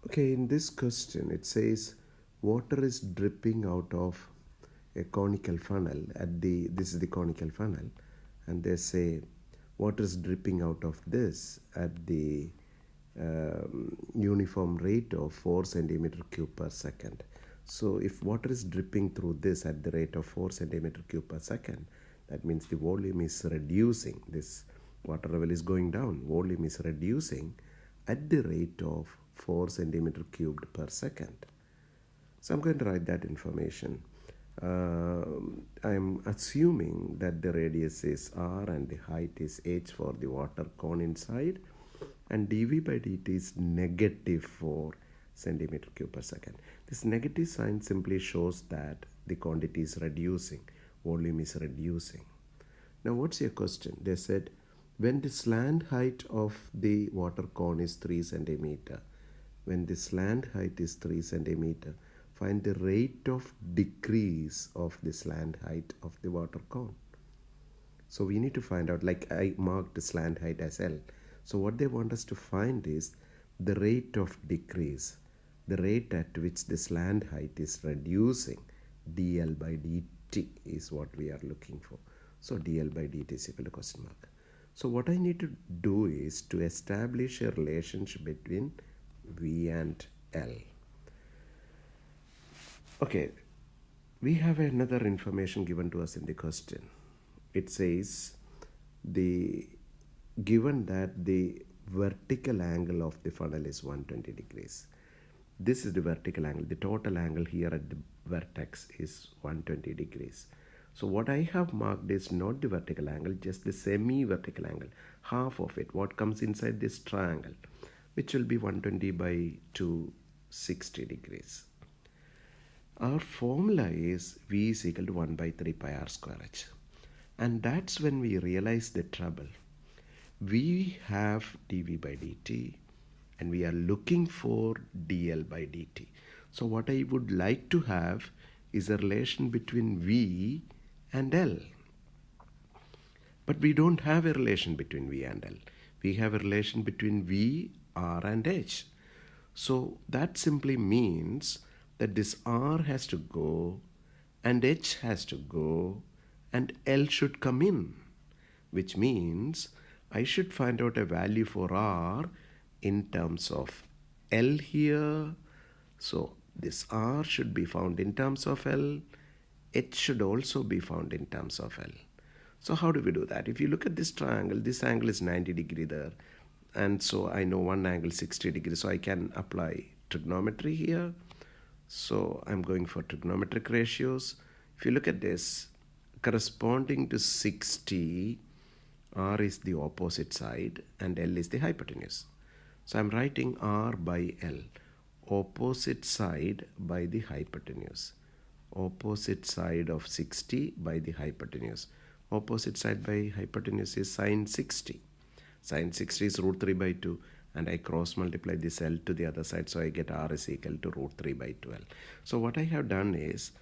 Okay, in this question, it says water is dripping out of a conical funnel this is the conical funnel, and they say water is dripping out of this at the uniform rate of 4 centimeter cube per second. So if water is dripping through this at the rate of 4 centimeter cube per second, that means the volume is reducing. This water level is going down, volume is reducing at the rate of 4 centimeter cubed per second. So I'm going to write that information. I'm assuming that the radius is r and the height is h for the water cone inside, and dV by dt is negative 4 centimeter cube per second. This negative sign simply shows that the quantity is reducing, volume is reducing. Now what's your question? They said when the slant height of the water cone is 3 centimeter, when the slant height is 3 centimeter, find the rate of decrease of the slant height of the water cone. So we need to find out, like I marked the slant height as L. So what they want us to find is the rate of decrease, the rate at which the slant height is reducing. dl by dt is what we are looking for. So dl by dt is equal to question mark. So what I need to do is to establish a relationship between V and L. Okay, we have another information given to us in the question. It says given that the vertical angle of the funnel is 120 degrees. This is the vertical angle. The total angle here at the vertex is 120 degrees. So what I have marked is not the vertical angle, just the semi-vertical angle, half of it, what comes inside this triangle, which will be 120 by 260 degrees. Our formula is V is equal to 1 by 3 pi r square h. And that's when we realize the trouble. We have dV by dt and we are looking for dl by dt. So what I would like to have is a relation between V and L. But we don't have a relation between V and L. We have a relation between V, R and H. So that simply means that this R has to go and H has to go and L should come in, which means I should find out a value for R in terms of L here. So this R should be found in terms of L. H should also be found in terms of L. So how do we do that? If you look at this triangle, this angle is 90 degree there. And so I know one angle 60 degrees. So I can apply trigonometry here. So I'm going for trigonometric ratios. If you look at this, corresponding to 60, R is the opposite side and L is the hypotenuse. So I'm writing R by L, opposite side by the hypotenuse. Opposite side of 60 by the hypotenuse. Opposite side by hypotenuse is sine 60. Sine 60 is root 3 by 2, and I cross multiply this L to the other side, so I get R is equal to root 3 by 12. So what I have done is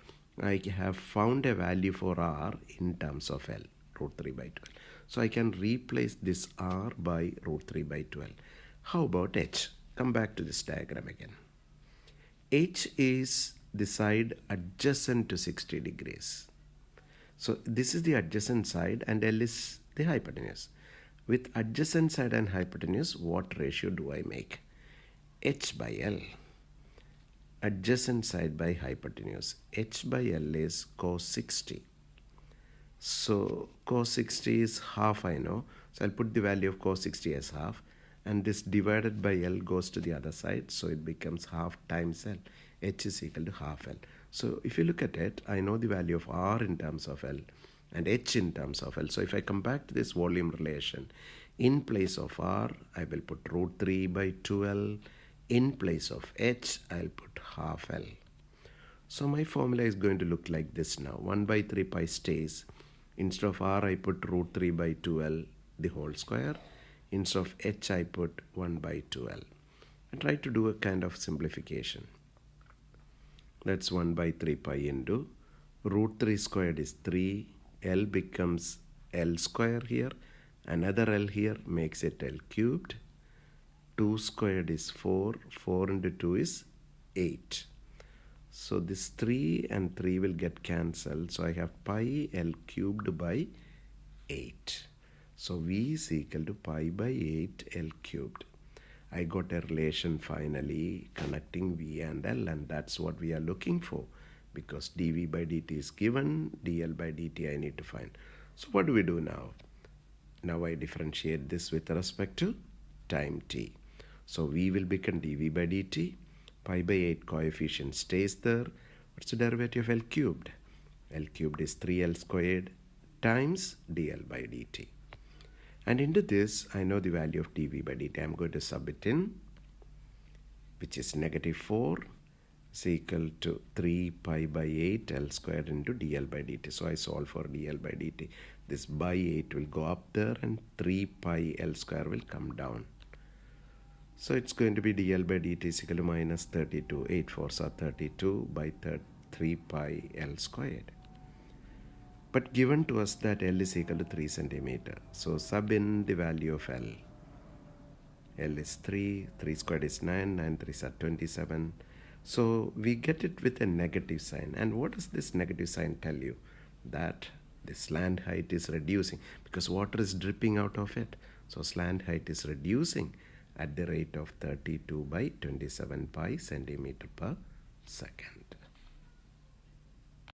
I have found a value for R in terms of L, root 3 by 12. So I can replace this R by root 3 by 12. How about H? Come back to this diagram again. H is the side adjacent to 60 degrees. So this is the adjacent side and L is the hypotenuse. With adjacent side and hypotenuse, what ratio do I make? H by L. Adjacent side by hypotenuse. H by L is cos 60. So cos 60 is half, I know. So I'll put the value of cos 60 as half. And this divided by L goes to the other side. So it becomes half times L. H is equal to half L. So if you look at it, I know the value of R in terms of L and H in terms of L. So if I come back to this volume relation, in place of R, I will put root 3 by 2L. In place of H, I'll put half L. So my formula is going to look like this now. 1 by 3 pi stays. Instead of R, I put root 3 by 2L, the whole square. Instead of H, I put 1 by 2L. I try to do a kind of simplification. That's 1 by 3 pi into root 3 squared is 3. L becomes L square here. Another L here makes it L cubed. 2 squared is 4. 4 into 2 is 8. So this 3 and 3 will get cancelled. So I have pi L cubed by 8. So V is equal to pi by 8 L cubed. I got a relation finally connecting V and L, and that's what we are looking for, because dV by dt is given, dL by dt I need to find. So what do we do now? Now I differentiate this with respect to time t. So V will become dV by dt. Pi by 8 coefficient stays there. What's the derivative of L cubed? L cubed is 3L squared times dL by dt. And into this, I know the value of dV by dt. I'm going to sub it in, which is negative 4 is equal to 3 pi by 8 L squared into dL by dt. So I solve for dL by dt. This by 8 will go up there and 3 pi L square will come down. So it's going to be dL by dt is equal to minus 32. 8 fours are 32 by 3 pi L squared. But given to us that L is equal to 3 centimeter. So sub in the value of L. L is 3. 3 squared is 9. 9 3s are 27. So we get it with a negative sign. And what does this negative sign tell you? That the slant height is reducing because water is dripping out of it. So slant height is reducing at the rate of 32 by 27 pi centimeter per second.